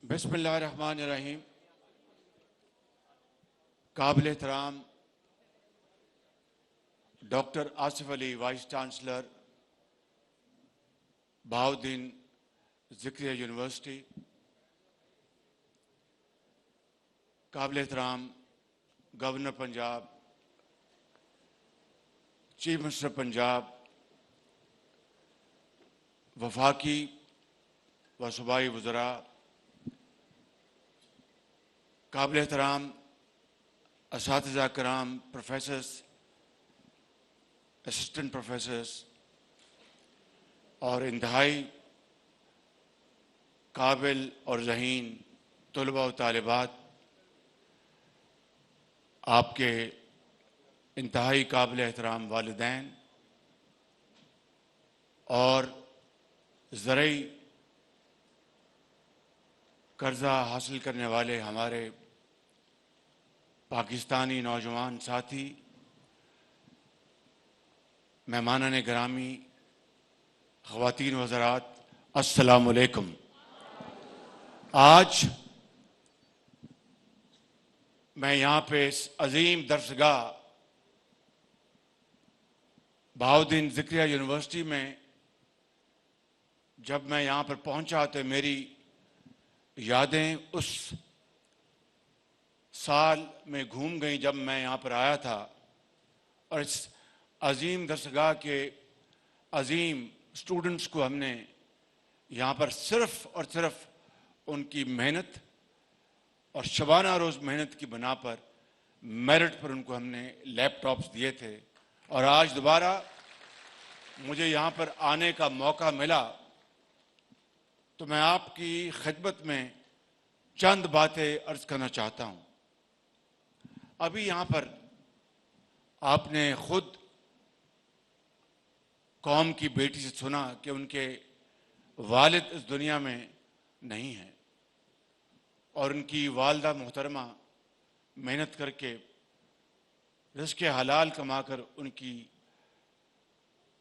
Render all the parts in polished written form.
بسم اللہ الرحمن الرحیم. قابل احترام doctor Asif Ali vice chancellor Bahauddin Zakariya university, قابل احترام governor Punjab, chief minister Punjab, وفاقی و صوبائی وزراء، قابل احترام اساتذہ کرام، پروفیسرز، اسسٹنٹ پروفیسرز اور انتہائی قابل اور ذہین طلباء و طالبات، آپ کے انتہائی قابل احترام والدین اور زرعی قرضہ حاصل کرنے والے ہمارے پاکستانی نوجوان ساتھی، مہمانان گرامی، خواتین و حضرات، السلام علیکم. آج میں یہاں پہ اس عظیم درسگاہ بہاؤالدین ذکریہ یونیورسٹی میں جب میں یہاں پر پہنچا تو میری یادیں اس سال میں گھوم گئیں جب میں یہاں پر آیا تھا، اور اس عظیم درسگاہ کے عظیم اسٹوڈنٹس کو ہم نے یہاں پر صرف اور صرف ان کی محنت اور شبانہ روز محنت کی بنا پر میرٹ پر ان کو ہم نے لیپ ٹاپس دیے تھے. اور آج دوبارہ مجھے یہاں پر آنے کا موقع ملا تو میں آپ کی خدمت میں چند باتیں عرض کرنا چاہتا ہوں. ابھی یہاں پر آپ نے خود قوم کی بیٹی سے سنا کہ ان کے والد اس دنیا میں نہیں ہیں، اور ان کی والدہ محترمہ محنت کر کے رزق حلال کما کر ان کی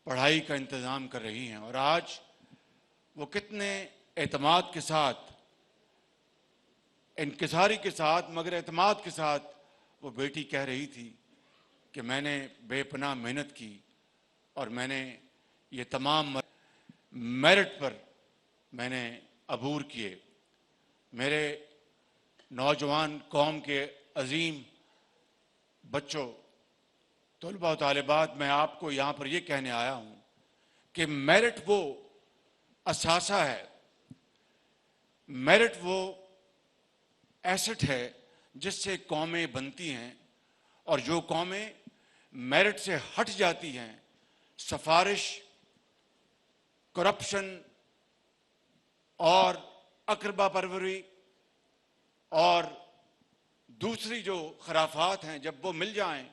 پڑھائی کا انتظام کر رہی ہیں. اور آج وہ کتنے اعتماد کے ساتھ، انکساری کے ساتھ، مگر اعتماد کے ساتھ وہ بیٹی کہہ رہی تھی کہ میں نے بے پناہ محنت کی اور میں نے یہ تمام میرٹ پر میں نے عبور کیے. میرے نوجوان قوم کے عظیم بچوں، طلباء و طالبات، میں آپ کو یہاں پر یہ کہنے آیا ہوں کہ میرٹ وہ اثاثہ ہے، میرٹ وہ ایسٹ ہے جس سے قومیں بنتی ہیں، اور جو قومیں میرٹ سے ہٹ جاتی ہیں، سفارش، کرپشن اور اقربا پروری اور دوسری جو خرافات ہیں، جب وہ مل جائیں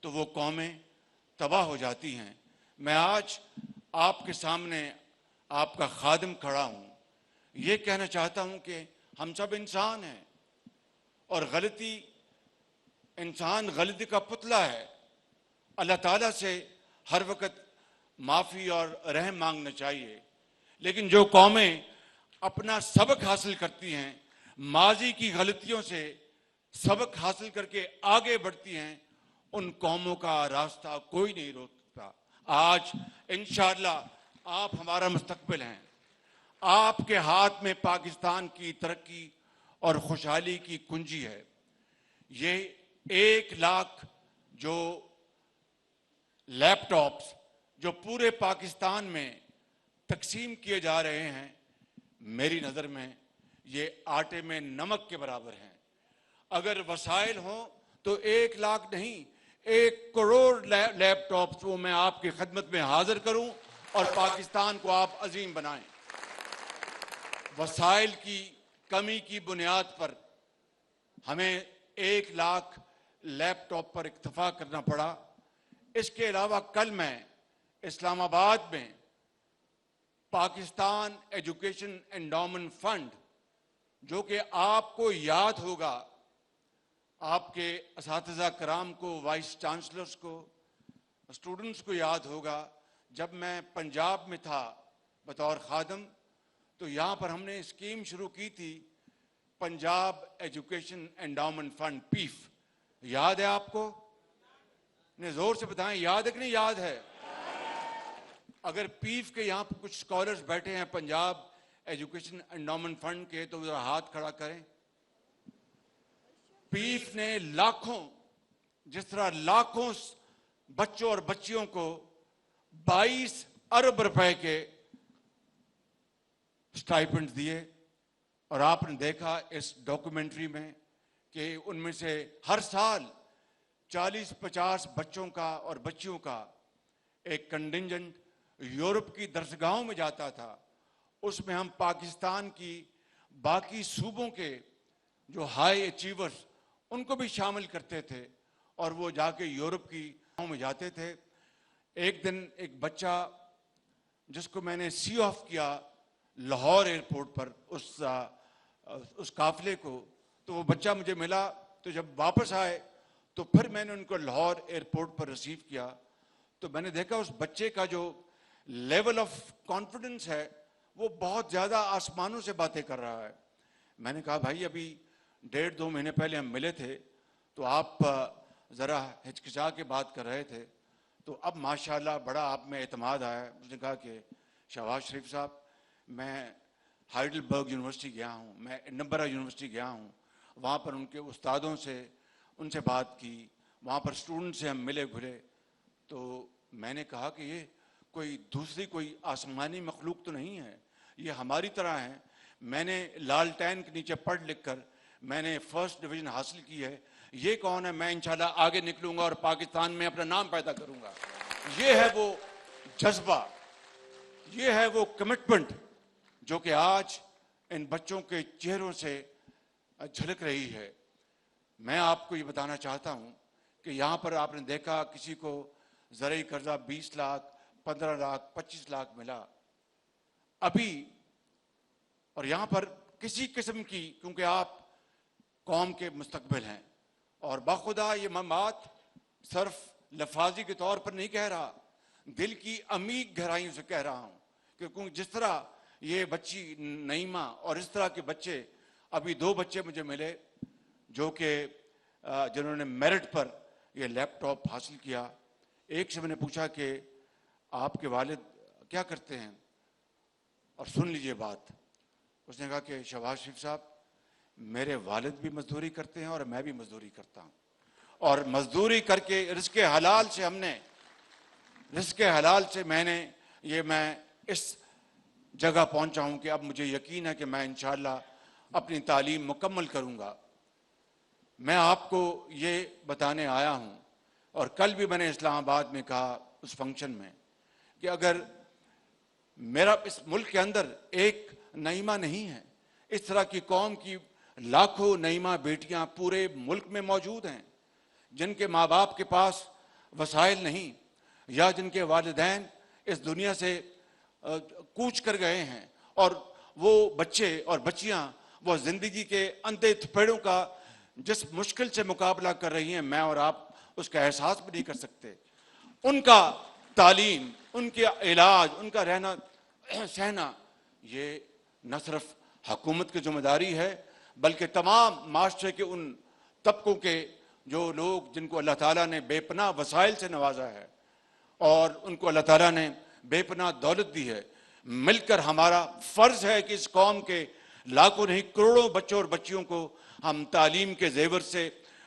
تو وہ قومیں تباہ ہو جاتی ہیں. میں آج آپ کے سامنے آپ کا خادم کھڑا ہوں، یہ کہنا چاہتا ہوں کہ ہم سب انسان ہیں، اور انسان غلطی کا پتلا ہے. اللہ تعالیٰ سے ہر وقت معافی اور رحم مانگنا چاہیے. لیکن جو قومیں اپنا سبق حاصل کرتی ہیں، ماضی کی غلطیوں سے سبق حاصل کر کے آگے بڑھتی ہیں، ان قوموں کا راستہ کوئی نہیں روکتا. آج انشاءاللہ آپ ہمارا مستقبل ہیں. آپ کے ہاتھ میں پاکستان کی ترقی اور خوشحالی کی کنجی ہے. یہ 1,00,000 جو لیپ ٹاپس جو پورے پاکستان میں تقسیم کیے جا رہے ہیں، میری نظر میں یہ آٹے میں نمک کے برابر ہیں. اگر وسائل ہوں تو 1,00,000 نہیں، 1,00,00,000 لیپ ٹاپس وہ میں آپ کی خدمت میں حاضر کروں اور پاکستان کو آپ عظیم بنائیں. وسائل کی کمی کی بنیاد پر ہمیں 1,00,000 لیپ ٹاپ پر اکتفا کرنا پڑا. اس کے علاوہ کل میں اسلام آباد میں پاکستان ایجوکیشن انڈومنٹ فنڈ، جو کہ آپ کو یاد ہوگا، آپ کے اساتذہ کرام کو، وائس چانسلرز کو، اسٹوڈنٹس کو یاد ہوگا، جب میں پنجاب میں تھا بطور خادم تو یہاں پر ہم نے اسکیم شروع کی تھی पंजाब एजुकेशन एंडाउमेंट फंड, पीफ, याद है आपको? ने जोर से बताएं, याद है कि नहीं याद है? अगर पीफ के यहाँ पर कुछ स्कॉलर्स बैठे हैं पंजाब एजुकेशन एंडाउमेंट फंड के, तो जरा हाथ खड़ा करें। पीफ ने लाखों, जिस तरह लाखों बच्चों और बच्चियों को 22 अरब रुपए के स्टाइपेंड दिए, और आपने देखा इस डॉक्यूमेंट्री में कि उनमें से हर साल 40-50 बच्चों का और बच्चियों का एक कंटिंजेंट यूरोप की दरसगाहों में जाता था। उसमें हम पाकिस्तान की बाकी सूबों के जो हाई अचीवर्स, उनको भी शामिल करते थे, और वो जाके यूरोप की गाँव में जाते थे। एक दिन एक बच्चा जिसको मैंने सी ऑफ किया लाहौर एयरपोर्ट पर, उस काफिले को, तो वो बच्चा मुझे मिला। तो जब वापस आए तो फिर मैंने उनको लाहौर एयरपोर्ट पर रिसीव किया, तो मैंने देखा उस बच्चे का जो लेवल ऑफ कॉन्फिडेंस है वो बहुत ज़्यादा आसमानों से बातें कर रहा है। मैंने कहा भाई अभी 1.5-2 महीने पहले हम मिले थे तो आप ज़रा हिचकिचा के बात कर रहे थे, तो अब माशाल्लाह बड़ा आप में एतमाद आया। उसने कहा कि शहबाज शरीफ साहब, मैं हाइडलबर्ग यूनिवर्सिटी गया हूँ, मैं एडिनबरा यूनिवर्सिटी गया हूँ, वहाँ पर उनके उस्तादों से उनसे बात की, वहाँ पर स्टूडेंट से हम मिले घुले। तो मैंने कहा कि ये कोई दूसरी कोई आसमानी मखलूक तो नहीं है, ये हमारी तरह है। मैंने लालटेन के नीचे पढ़ लिख कर मैंने फर्स्ट डिवीज़न हासिल की है, ये कौन है? मैं इंशाल्लाह आगे निकलूंगा और पाकिस्तान में अपना नाम पैदा करूंगा। ये है वो जज्बा, ये है वो कमिटमेंट जो कि आज इन बच्चों के चेहरों से झलक रही है। मैं आपको ये बताना चाहता हूं कि यहाँ पर आपने देखा किसी को ज़रई कर्जा 20 लाख, 15 लाख, 25 लाख मिला अभी, और यहाँ पर किसी किस्म की, क्योंकि आप कौम के मुस्तकबिल हैं, और बाखुदा ये मैं बात सिर्फ लफाजी के तौर पर नहीं कह रहा, दिल की अमीक गहराइयों से कह रहा हूँ, क्योंकि जिस तरह ये बच्ची नईमा और इस तरह के बच्चे, अभी 2 बच्चे मुझे मिले जो कि जिन्होंने मेरिट पर ये लैपटॉप हासिल किया। एक से मैंने पूछा कि आपके वालिद क्या करते हैं, और सुन लीजिए बात, उसने कहा कि शहबाज शरीफ साहब, मेरे वालिद भी मजदूरी करते हैं और मैं भी मजदूरी करता हूँ, और मजदूरी करके रिज़्क़ हलाल से मैं इस जगह पहुंचा हूं कि अब मुझे यकीन है कि मैं इंशाअल्लाह अपनी तालीम मुकम्मल करूंगा। मैं आपको ये बताने आया हूं, और कल भी मैंने इस्लामाबाद में कहा उस फंक्शन में, कि अगर मेरा इस मुल्क के अंदर एक नईमा नहीं है, इस तरह की कौम की लाखों नईमा बेटियां पूरे मुल्क में मौजूद हैं, जिनके माँ बाप के पास वसाइल नहीं, या जिनके वालिदैन इस दुनिया से कूच कर गए हैं, और वो बच्चे और बच्चियां वो ज़िंदगी के अंधे थपेड़ों का जिस मुश्किल से मुकाबला कर रही हैं, मैं और आप उसका एहसास भी नहीं कर सकते। उनका तालीम, उनके इलाज, उनका रहना सहना, ये न सिर्फ हुकूमत की जिम्मेदारी है, बल्कि तमाम माशरे के उन तबकों के जो लोग, जिनको अल्लाह ताला ने बेपनाह वसाइल से नवाजा है और उनको अल्लाह ताला ने बेपनाह दौलत दी है। मिलकर हमारा फर्ज है कि इस कौम के लाखों नहीं करोड़ों बच्चों और बच्चियों को हम तालीम के जेवर से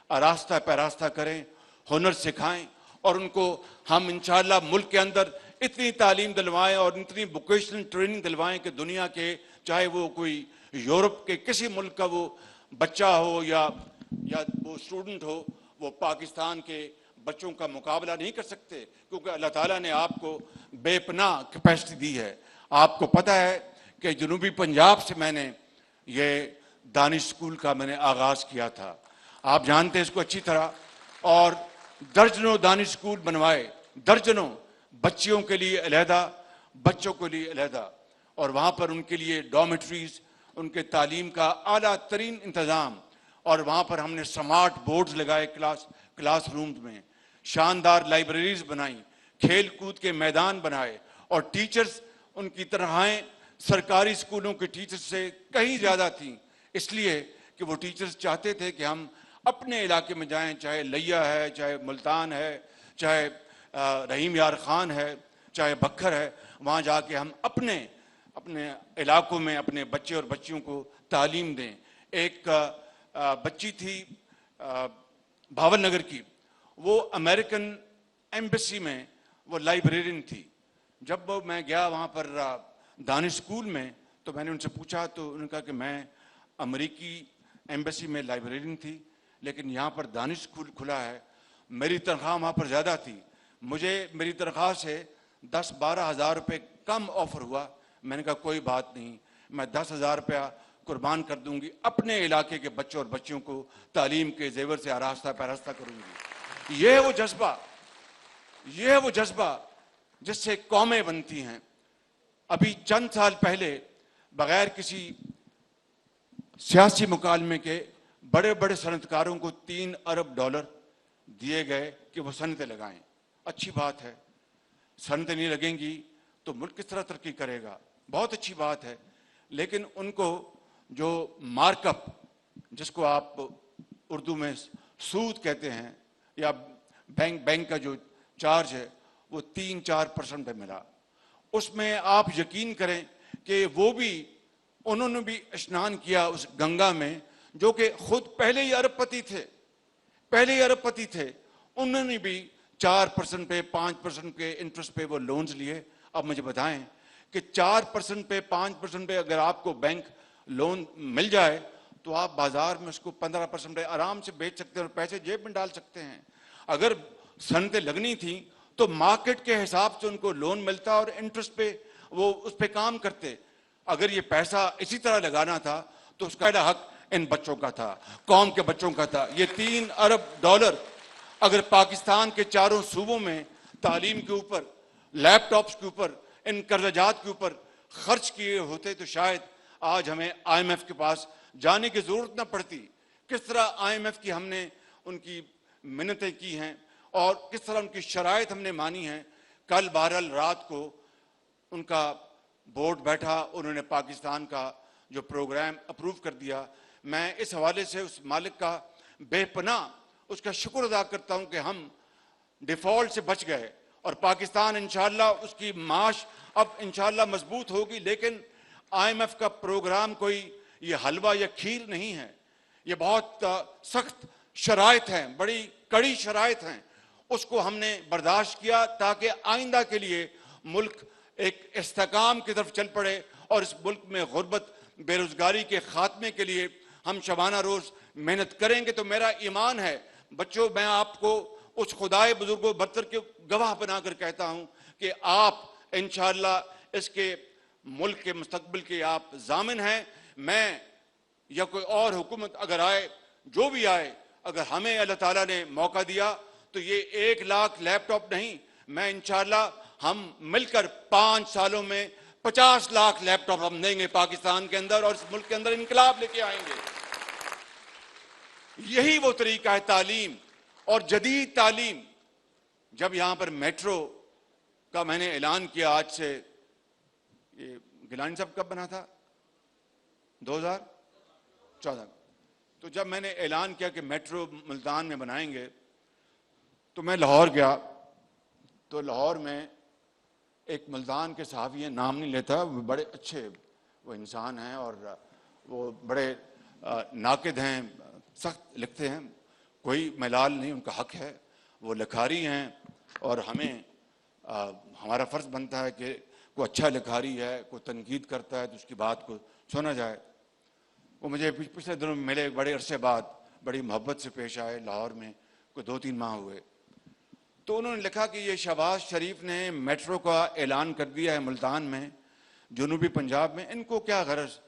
आरास्ता पैरास्ता करें, हुनर सिखाएं, और उनको हम इंशाअल्लाह मुल्क के अंदर इतनी तालीम दिलवाएं और इतनी वोकेशनल ट्रेनिंग दिलवाएं कि दुनिया के, चाहे वो कोई यूरोप के किसी मुल्क का वो बच्चा हो या वो स्टूडेंट हो, वो पाकिस्तान के बच्चों का मुकाबला नहीं कर सकते, क्योंकि अल्लाह ताला ने आपको बेपनाह कैपेसिटी दी है। आपको पता है कि जनूबी पंजाब से मैंने ये दानिश स्कूल का मैंने आगाज़ किया था, आप जानते हैं इसको अच्छी तरह, और दर्जनों दानिश स्कूल बनवाए, दर्जनों बच्चियों के लिए अलहदा, बच्चों के लिए अलहदा, और वहाँ पर उनके लिए डॉर्मेट्रीज, उनके तालीम का आला तरीन इंतज़ाम, और वहाँ पर हमने स्मार्ट बोर्ड्स लगाए क्लास रूम्स में, शानदार लाइब्रेरीज बनाई, खेल कूद के मैदान बनाए, और टीचर्स उनकी तनख्वाहें सरकारी स्कूलों के टीचर्स से कहीं ज़्यादा थीं, इसलिए کہ وہ ٹیچرز چاہتے تھے کہ ہم اپنے علاقے میں جائیں، چاہے لیا ہے، چاہے ملتان ہے، چاہے رحیم یار خان ہے، چاہے بکھر ہے، وہاں جا کے ہم اپنے علاقوں میں اپنے بچے اور بچیوں کو تعلیم دیں۔ ایک بچی تھی بھاول نگر کی، وہ امریکن ایمبیسی میں وہ لائبریرین تھی۔ جب میں گیا وہاں پر دانش اسکول میں تو میں نے ان سے پوچھا، تو انہوں نے کہا کہ میں امریکی ایمبیسی میں لائبریرین تھی، لیکن یہاں پر دانش اسکول کھلا ہے، میری تنخواہ وہاں پر زیادہ تھی، مجھے میری تنخواہ سے 10-12 ہزار روپے کم آفر ہوا۔ میں نے کہا کوئی بات نہیں، میں 10,000 روپیہ قربان کر دوں گی، اپنے علاقے کے بچوں اور بچیوں کو تعلیم کے زیور سے آراستہ پیراستہ کروں گی۔ یہ ہے وہ جذبہ جس سے قومیں بنتی ہیں۔ ابھی چند سال پہلے بغیر کسی سیاسی مکالمے کے بڑے بڑے صنعتکاروں کو $3 ارب دیے گئے کہ وہ صنعتیں لگائیں۔ اچھی بات ہے، صنعتیں نہیں لگیں گی تو ملک کس طرح ترقی کرے گا؟ بہت اچھی بات ہے، لیکن ان کو جو مارک اپ، جس کو آپ اردو میں سود کہتے ہیں، یا بینک کا جو چارج ہے، وہ 3-4% پہ ملا۔ اس میں آپ یقین کریں کہ انہوں نے بھی اشنان کیا اس گنگا میں، جو کہ خود پہلے ہی ارب پتی تھے، انہوں نے بھی 4% پہ 5% کے انٹرسٹ پہ وہ لونز لیے۔ اب مجھے بتائیں کہ 4% پہ 5% پہ اگر آپ کو بینک لون مل جائے تو آپ بازار میں اس کو 15% پہ آرام سے بیچ سکتے ہیں اور پیسے جیب میں ڈال سکتے ہیں۔ اگر صنعتیں لگنی تھیں تو مارکیٹ کے حساب سے ان کو لون ملتا اور انٹرسٹ پہ وہ اس پہ کام کرتے۔ اگر یہ پیسہ اسی طرح لگانا تھا تو اس کا حق ان بچوں کا تھا، قوم کے بچوں کا تھا۔ یہ $3 ارب اگر پاکستان کے چاروں صوبوں میں تعلیم کے اوپر، لیپ ٹاپس کے اوپر، ان قرض جات کے اوپر خرچ کیے ہوتے تو شاید آج ہمیں IMF کے پاس جانے کی ضرورت نہ پڑتی۔ کس طرح IMF کی ہم نے ان کی منتیں کی ہیں اور کس طرح ان کی شرائط ہم نے مانی ہیں۔ کل بہرحال رات کو ان کا بورڈ بیٹھا، انہوں نے پاکستان کا جو پروگرام اپروو کر دیا۔ میں اس حوالے سے اس مالک کا بے پناہ اس کا شکر ادا کرتا ہوں کہ ہم ڈیفالٹ سے بچ گئے، اور پاکستان انشاءاللہ اس کی معاش اب انشاءاللہ مضبوط ہوگی۔ لیکن IMF کا پروگرام کوئی یہ حلوہ یا کھیر نہیں ہے، یہ بہت سخت شرائط ہیں، بڑی کڑی شرائط ہیں۔ اس کو ہم نے برداشت کیا تاکہ آئندہ کے لیے ملک ایک استحکام کی طرف چل پڑے، اور اس ملک میں غربت، بے روزگاری کے خاتمے کے لیے ہم شبانہ روز محنت کریں گے۔ تو میرا ایمان ہے بچوں، میں آپ کو اس خدائے بزرگ و برتر کے گواہ بنا کر کہتا ہوں کہ آپ انشاءاللہ اس کے ملک کے مستقبل کے آپ ضامن ہیں۔ میں یا کوئی اور حکومت اگر آئے، جو بھی آئے، اگر ہمیں اللہ تعالیٰ نے موقع دیا تو یہ 1 لاکھ لیپ ٹاپ نہیں، میں انشاءاللہ ہم مل کر 5 سالوں میں 50 لاکھ لیپ ٹاپ ہم دیں گے پاکستان کے اندر، اور اس ملک کے اندر انقلاب لے کے آئیں گے۔ یہی وہ طریقہ ہے تعلیم اور جدید تعلیم۔ جب یہاں پر میٹرو کا میں نے اعلان کیا، آج سے یہ گیلانی صاحب کب بنا تھا؟ 2014۔ تو جب میں نے اعلان کیا کہ میٹرو ملتان میں بنائیں گے تو میں لاہور گیا، تو لاہور میں ایک ملتان کے صحافی ہیں، نام نہیں لیتا، وہ بڑے اچھے وہ انسان ہیں اور وہ بڑے ناقد ہیں، سخت لکھتے ہیں، کوئی ملال نہیں، ان کا حق ہے، وہ لکھاری ہیں، اور ہمیں ہمارا فرض بنتا ہے کہ کوئی اچھا لکھاری ہے، کوئی تنقید کرتا ہے تو اس کی بات کو سنا جائے۔ وہ مجھے پچھلے دنوں ملے، بڑے عرصے بعد بڑی محبت سے پیش آئے، لاہور میں کوئی 2-3 ماہ ہوئے۔ تو انہوں نے لکھا کہ یہ شہباز شریف نے میٹرو کا اعلان کر دیا ہے ملتان میں، جنوبی پنجاب میں، ان کو کیا غرض،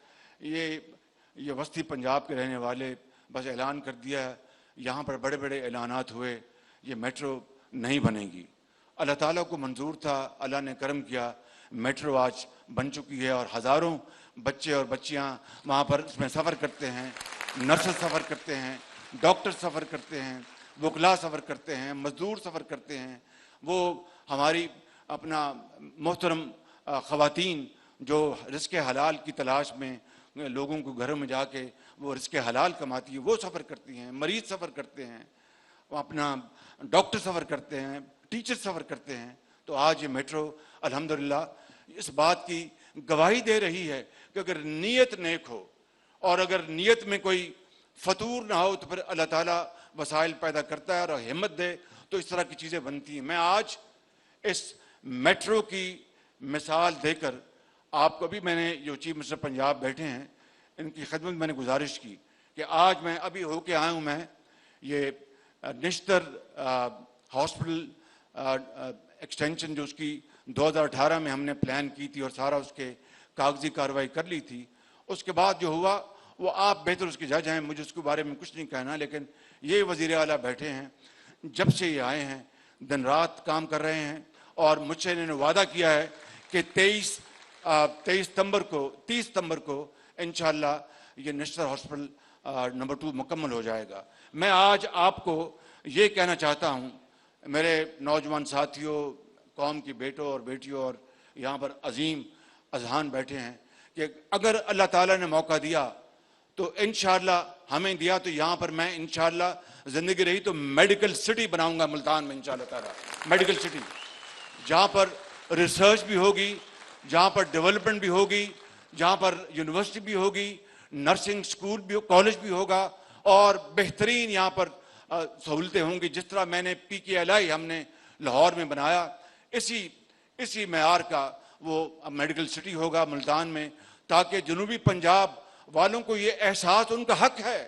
یہ وسطی پنجاب کے رہنے والے، بس اعلان کر دیا ہے، یہاں پر بڑے بڑے اعلانات ہوئے، یہ میٹرو نہیں بنے گی۔ اللہ تعالیٰ کو منظور تھا، اللہ نے کرم کیا، میٹرو آج بن چکی ہے، اور ہزاروں بچے اور بچیاں وہاں پر اس میں سفر کرتے ہیں، نرسز سفر کرتے ہیں، ڈاکٹر سفر کرتے ہیں، وکلاء سفر کرتے ہیں، مزدور سفر کرتے ہیں۔ وہ ہماری اپنا محترم خواتین جو رزق حلال کی تلاش میں लोगों को घरों में जाके वो रिज़्क़ हलाल कमाती है, वो सफ़र करती हैं, मरीज़ सफ़र करते हैं, वो अपना डॉक्टर सफ़र करते हैं, टीचर सफ़र करते हैं। तो आज ये मेट्रो अल्हम्दुलिल्लाह इस बात की गवाही दे रही है कि अगर नीयत नेक हो और अगर नीयत में कोई फतूर ना हो तो फिर अल्लाह ताला वसाइल पैदा करता है और हिम्मत दे तो इस तरह की चीज़ें बनती हैं। मैं आज इस मेट्रो की मिसाल देकर आपको, अभी मैंने जो चीफ मिनिस्टर पंजाब बैठे हैं इनकी खिदमत मैंने गुजारिश की कि आज मैं अभी होके आया हूँ, मैं ये निश्तर हॉस्पिटल एक्सटेंशन जो उसकी 2018 में हमने प्लान की थी और सारा उसके कागजी कार्रवाई कर ली थी, उसके बाद जो हुआ वो आप बेहतर उसके जज हैं, मुझे उसके बारे में कुछ नहीं कहना। लेकिन ये वज़ीर आला बैठे हैं, जब से ये आए हैं दिन रात काम कर रहे हैं और मुझसे इन्होंने वादा किया है कि 30 सितंबर को इंशाअल्लाह ये निश्तर हॉस्पिटल नंबर 2 मुकम्मल हो जाएगा। मैं आज आपको ये कहना चाहता हूँ, मेरे नौजवान साथियों, कौम की बेटों और बेटियों और यहाँ पर अजीम अजहान बैठे हैं, कि अगर अल्लाह ताला ने मौका दिया तो इंशाअल्लाह हमें दिया तो यहाँ पर मैं इंशाअल्लाह ज़िंदगी रही तो मेडिकल सिटी बनाऊंगा मुल्तान में इंशाअल्लाह ताला। मेडिकल सिटी जहाँ पर रिसर्च भी होगी, जहाँ पर डेवलपमेंट भी होगी, जहाँ पर यूनिवर्सिटी भी होगी, नर्सिंग स्कूल भी, कॉलेज भी होगा और बेहतरीन यहाँ पर सहूलतें होंगी। जिस तरह मैंने PKLI हमने लाहौर में बनाया, इसी मेयार का वो मेडिकल सिटी होगा मुल्तान में, ताकि जनूबी पंजाब वालों को ये एहसास, उनका हक है,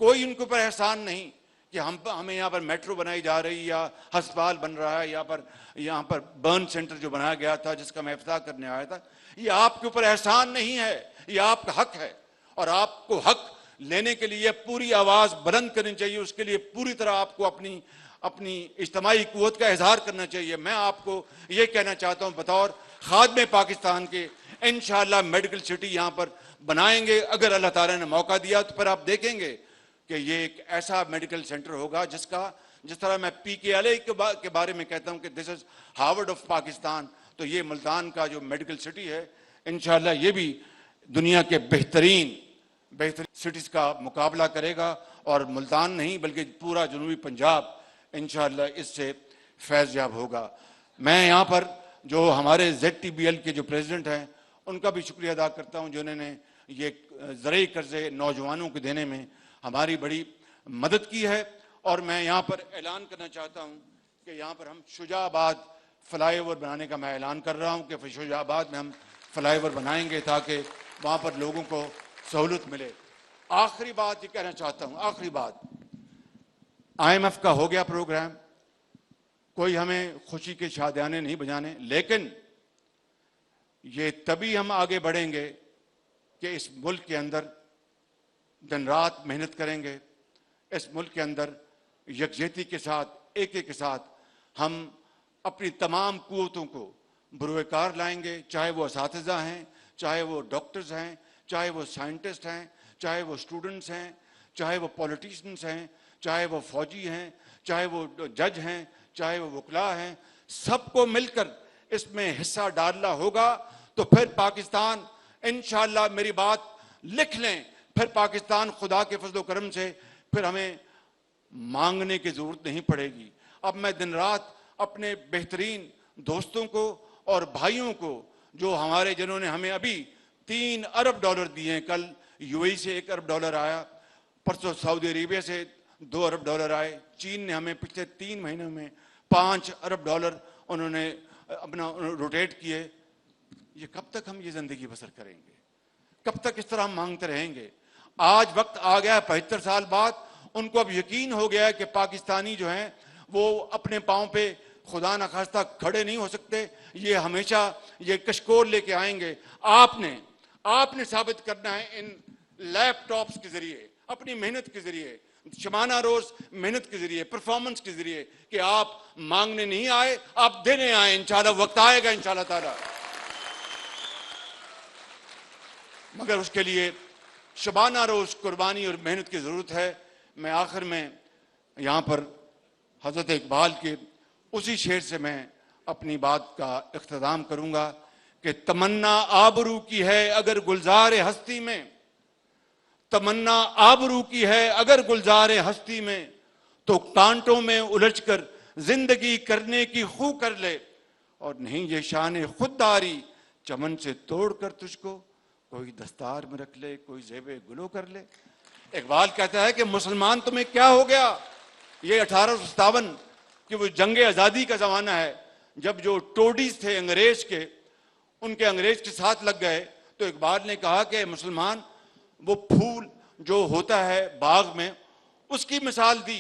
कोई उनके ऊपर एहसान नहीं कि हमें यहाँ पर मेट्रो बनाई जा रही या अस्पताल बन रहा है, यहाँ पर बर्न सेंटर जो बनाया गया था जिसका मैं इफ्तिताह करने आया था, ये आपके ऊपर एहसान नहीं है, ये आपका हक है और आपको हक लेने के लिए पूरी आवाज़ बुलंद करनी चाहिए। उसके लिए पूरी तरह आपको अपनी इज्तिमाई कुव्वत का इजहार करना चाहिए। मैं आपको ये कहना चाहता हूँ बतौर खादिम पाकिस्तान के, इंशाअल्लाह मेडिकल सिटी यहाँ पर बनाएंगे। अगर अल्लाह ताला ने मौका दिया तो फिर आप देखेंगे कि ये एक ऐसा मेडिकल सेंटर होगा जिस तरह मैं PKLI के बारे में कहता हूँ कि this is Harvard of Pakistan, तो ये मुल्तान का जो मेडिकल सिटी है इंशाअल्लाह ये भी दुनिया के बेहतरीन सिटीज़ का मुकाबला करेगा और मुल्तान नहीं बल्कि पूरा जनूबी पंजाब इंशाअल्लाह इससे फैज़याब होगा। मैं यहाँ पर जो हमारे ZTBL के जो प्रेसिडेंट हैं उनका भी शुक्रिया अदा करता हूँ, जिन्होंने ये ज़रई कर्ज़े नौजवानों को देने में हमारी बड़ी मदद की है। और मैं यहाँ पर ऐलान करना चाहता हूँ कि यहाँ पर हम शुजाबाद फ्लाईओवर बनाने का मैं ऐलान कर रहा हूँ कि शुजाबाद में हम फ्लाईओवर बनाएंगे ताकि वहाँ पर लोगों को सहूलत मिले। आखिरी बात ये कहना चाहता हूँ, आखिरी बात, IMF का हो गया प्रोग्राम, कोई हमें खुशी के शादियाने नहीं बजाने, लेकिन ये तभी हम आगे बढ़ेंगे कि इस मुल्क के अंदर दिन रात मेहनत करेंगे, इस मुल्क के अंदर यकजहती के साथ, एक के साथ हम अपनी तमाम कुव्वतों को बुरुएकार लाएंगे, चाहे वो असातिज़ा हैं, चाहे वो डॉक्टर्स हैं, चाहे वो साइंटिस्ट हैं, चाहे वो स्टूडेंट्स हैं, चाहे वो पॉलिटिशियंस हैं, चाहे वो फौजी हैं, चाहे वो जज हैं, चाहे वो वकला हैं, सबको मिलकर इसमें हिस्सा डालना होगा। तो फिर पाकिस्तान इंशाअल्लाह, मेरी बात लिख लें, फिर पाकिस्तान खुदा के फजल करम से फिर हमें मांगने की ज़रूरत नहीं पड़ेगी। अब मैं दिन रात अपने बेहतरीन दोस्तों को और भाइयों को जो हमारे, जिन्होंने हमें अभी $3 अरब दिए हैं, कल UAE से $1 अरब आया, परसों सऊदी अरेबिया से $2 अरब आए, चीन ने हमें पिछले 3 महीनों में $5 अरब उन्होंने अपना रोटेट किए। ये कब तक हम ये ज़िंदगी बसर करेंगे? कब तक इस तरह हम मांगते रहेंगे? आज वक्त आ गया है, 75 साल बाद उनको अब यकीन हो गया है कि पाकिस्तानी जो हैं वो अपने पाँव पे खुदा न खास्ता खड़े नहीं हो सकते, ये हमेशा ये कशकोर लेके आएंगे। आपने साबित करना है इन लैपटॉप्स के जरिए, अपनी मेहनत के जरिए, शमाना रोज मेहनत के जरिए, परफॉर्मेंस के जरिए कि आप मांगने नहीं आए, आप देने आए। इंशाल्लाह वक्त आएगा इंशाल्लाह ताला, मगर उसके लिए शबाना रोज कुर्बानी और मेहनत की जरूरत है। मैं आखिर में यहाँ पर हजरत इकबाल के उसी शेर से मैं अपनी बात का इख्तिताम करूँगा कि तमन्ना आबरू की है अगर गुलजार हस्ती में, तमन्ना आबरू की है अगर गुलजारे हस्ती में, तो कांटों में उलझ कर जिंदगी करने की खू कर ले, और नहीं ये शान खुददारी चमन से तोड़ कर तुझको कोई दस्तार में रख ले, कोई ज़ेबे गुलो कर ले। इकबाल कहता है कि मुसलमान तुम्हें क्या हो गया। ये 1857 की वो जंग आज़ादी का ज़माना है, जब जो टोडीज थे अंग्रेज के, उनके अंग्रेज के साथ लग गए। तो इकबाल ने कहा कि मुसलमान वो फूल जो होता है बाग में, उसकी मिसाल दी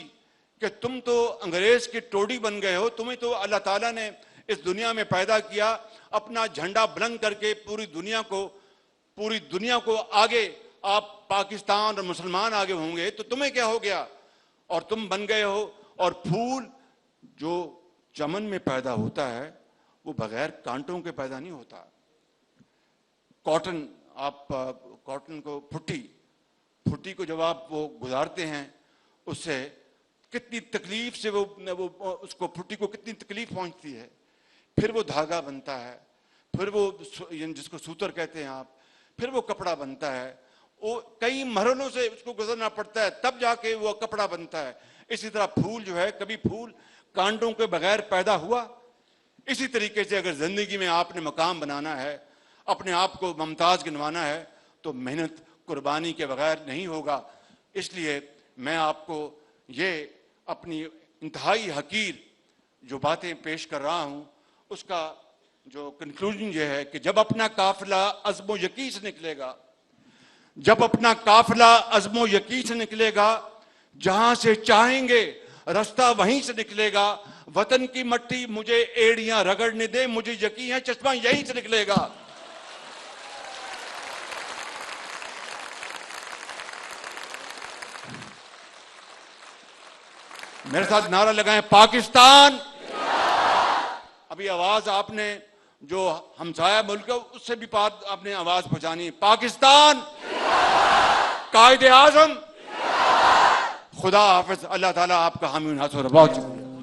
कि तुम तो अंग्रेज की टोडी बन गए हो। तुम्हें तो अल्लाह ताला ने इस दुनिया में पैदा किया, अपना झंडा बुलंद करके पूरी दुनिया को आगे, आप पाकिस्तान और मुसलमान आगे होंगे, तो तुम्हें क्या हो गया, और तुम बन गए हो। और फूल जो चमन में पैदा होता है वो बगैर कांटों के पैदा नहीं होता। कॉटन, आप कॉटन को फुट्टी को जब आप वो गुजारते हैं, उससे कितनी तकलीफ से वो उसको फुट्टी को कितनी तकलीफ पहुंचती है, फिर वो धागा बनता है, फिर वो जिसको सूतर कहते हैं आप, फिर वो कपड़ा बनता है। वो कई मरहलों से उसको गुजरना पड़ता है, तब जाके वो कपड़ा बनता है। इसी तरह फूल जो है, कभी फूल कांटों के बगैर पैदा हुआ। इसी तरीके से अगर जिंदगी में आपने मकाम बनाना है, अपने आप को मुमताज गिनवाना है, तो मेहनत कुर्बानी के बगैर नहीं होगा। इसलिए मैं आपको ये अपनी इंतहाई हकीर जो बातें पेश कर रहा हूं, उसका जो कंक्लूजन ये है कि जब अपना काफिला अज़्म यकीन से निकलेगा, जब अपना काफिला अज़्म यकीन से निकलेगा, जहां से चाहेंगे रास्ता वहीं से निकलेगा। वतन की मट्टी मुझे एड़ियां रगड़ने दे, मुझे यकीन है चश्मा यहीं से निकलेगा। मेरे साथ नारा लगाएं, पाकिस्तान। अभी आवाज आपने जो हमसाया मुल्क है उससे भी आपने आवाज पहुंचानी। पाकिस्तान, कायदे आजम, खुदा हाफिज, अल्लाह ताला आपका हामी नासर। बहुत